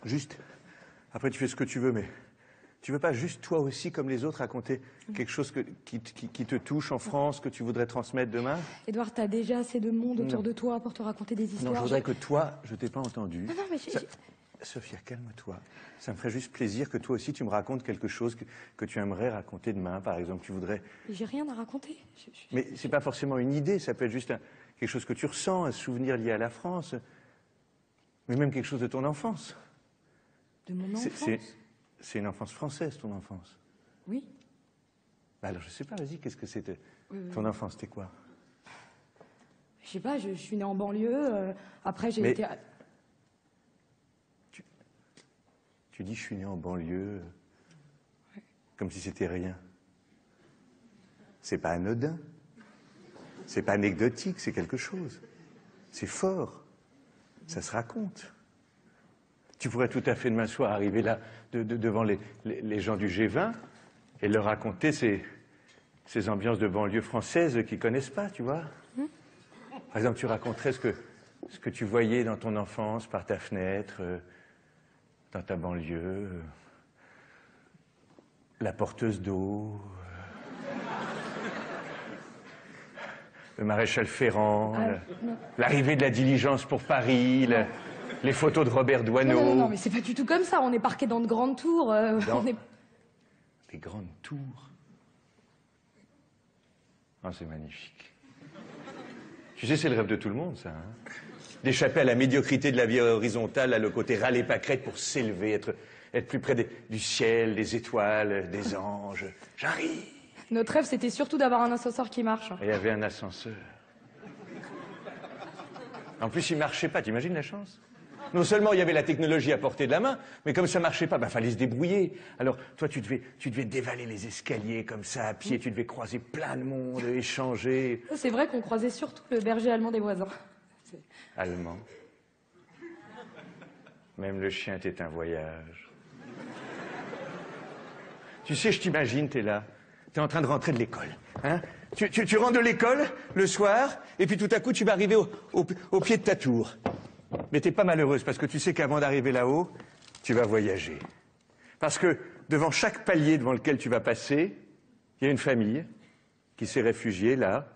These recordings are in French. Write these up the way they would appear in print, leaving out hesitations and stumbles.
Juste, après tu fais ce que tu veux, mais tu veux pas juste toi aussi, comme les autres, raconter quelque chose qui te touche en France, que tu voudrais transmettre demain? Édouard, t'as déjà assez de monde autour de toi pour te raconter des histoires. Non, je voudrais que toi, je t'ai pas entendu. Non, mais Sophia, calme-toi. Ça me ferait juste plaisir que toi aussi tu me racontes quelque chose que tu aimerais raconter demain, par exemple. Tu voudrais... J'ai rien à raconter. Mais c'est pas forcément une idée, ça peut être juste quelque chose que tu ressens, un souvenir lié à la France, mais même quelque chose de ton enfance. De mon enfance? C'est une enfance française, ton enfance. Oui. Bah alors je sais pas, vas-y, qu'est-ce que c'était? Ton enfance, c'était quoi? Je sais pas, je suis née en banlieue, après j'ai été... Tu dis je suis né en banlieue, comme si c'était rien. C'est pas anodin, c'est pas anecdotique, c'est quelque chose. C'est fort, ça se raconte. Tu pourrais tout à fait demain soir arriver là, devant les gens du G20 et leur raconter ces ambiances de banlieue française qu'ils connaissent pas, tu vois. Par exemple, tu raconterais ce que tu voyais dans ton enfance par ta fenêtre, dans ta banlieue, la porteuse d'eau, le maréchal Ferrand, l'arrivée de la diligence pour Paris, les photos de Robert Doisneau. Non, mais c'est pas du tout comme ça, on est parqué dans de grandes tours. Les grandes tours. Oh, c'est magnifique. Tu sais, c'est le rêve de tout le monde, ça. Hein, d'échapper à la médiocrité de la vie horizontale, à le côté râler pâquerette pour s'élever, être plus près du ciel, des étoiles, des anges. J'arrive. Notre rêve, c'était surtout d'avoir un ascenseur qui marche. Et il y avait un ascenseur. En plus, il marchait pas, t'imagines la chance? Non seulement il y avait la technologie à portée de la main, mais comme ça marchait pas, fallait se débrouiller. Alors, toi, tu devais dévaler les escaliers comme ça, à pied, tu devais croiser plein de monde, échanger. C'est vrai qu'on croisait surtout le berger allemand des voisins. Allemand. Même le chien était un voyage. Tu sais, je t'imagine, t'es là, t'es en train de rentrer de l'école, hein? Tu rentres de l'école le soir, et puis tout à coup, tu vas arriver au pied de ta tour. Mais t'es pas malheureuse, parce que tu sais qu'avant d'arriver là-haut, tu vas voyager. Parce que devant chaque palier devant lequel tu vas passer, il y a une famille qui s'est réfugiée là,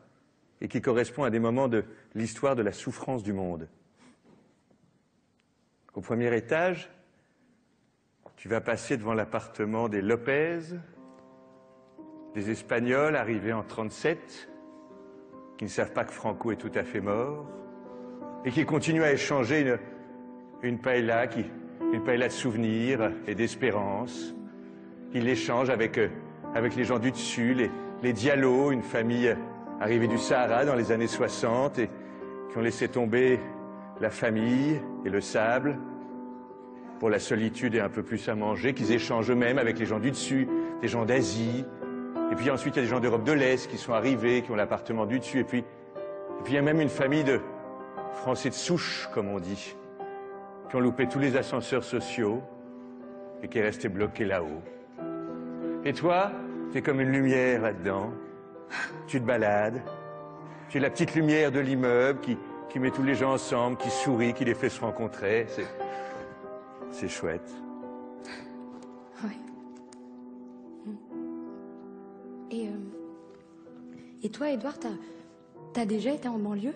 et qui correspond à des moments de l'histoire de la souffrance du monde. Au premier étage, tu vas passer devant l'appartement des Lopez, des Espagnols arrivés en 1937, qui ne savent pas que Franco est tout à fait mort, et qui continuent à échanger une paella de souvenirs et d'espérance. Ils l'échangent avec les gens du dessus, les Diallo, une famille arrivés du Sahara dans les années 60 et qui ont laissé tomber la famille et le sable pour la solitude et un peu plus à manger, qu'ils échangent eux-mêmes avec les gens du dessus, des gens d'Asie. Et puis ensuite, il y a des gens d'Europe de l'Est qui sont arrivés, qui ont l'appartement du dessus. Et puis il y a même une famille de Français de souche, comme on dit, qui ont loupé tous les ascenseurs sociaux et qui est resté bloqué là-haut. Et toi, t'es comme une lumière là-dedans. Tu te balades, tu es la petite lumière de l'immeuble qui met tous les gens ensemble, qui sourit, qui les fait se rencontrer. C'est chouette. Ouais. Et toi, Édouard, t'as déjà été en banlieue?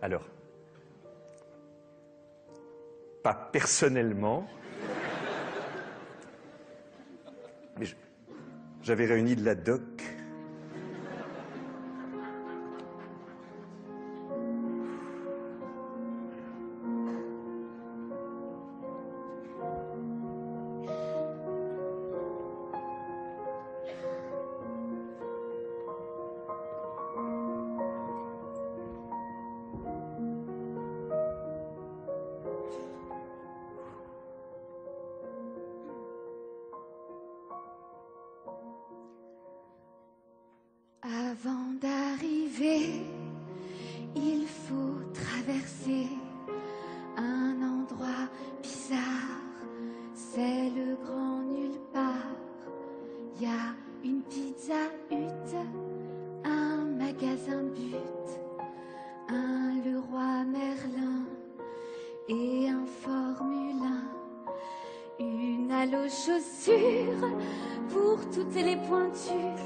Alors, pas personnellement, mais j'avais réuni de la doc. Avant d'arriver, il faut traverser un endroit bizarre. C'est le grand nulle part. Y a une pizza hut, un magasin but, semelles aux chaussures, pour toutes les pointures,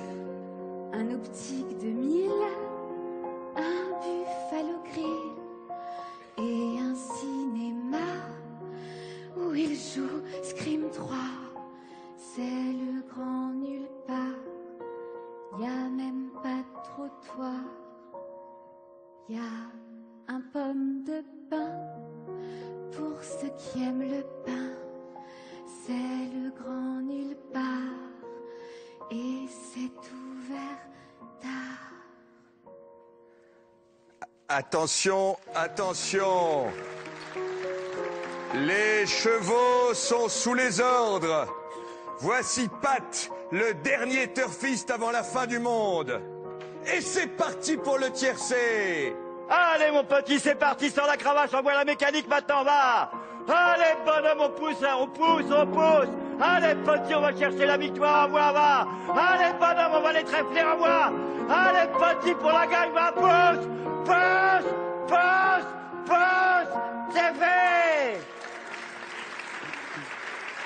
un optique de 1000, un Buffalo Grill et un cinéma où il joue Scream 3. C'est le grand nulle part, y a même pas de trottoir, y a un pomme de pain pour ceux qui aiment le pain. C'est le grand nulle part et c'est ouvert tard. Attention, attention. Les chevaux sont sous les ordres. Voici Pat, le dernier turfiste avant la fin du monde. Et c'est parti pour le tiercé. Allez mon petit, c'est parti, sans la cravache, envoie la mécanique maintenant, va. Allez bonhomme, on pousse, hein, on pousse, on pousse. Allez petit, on va chercher la victoire, à moi, va. Allez bonhomme, on va les trèfler à moi. Allez petit, pour la gagne, va, pousse, pousse.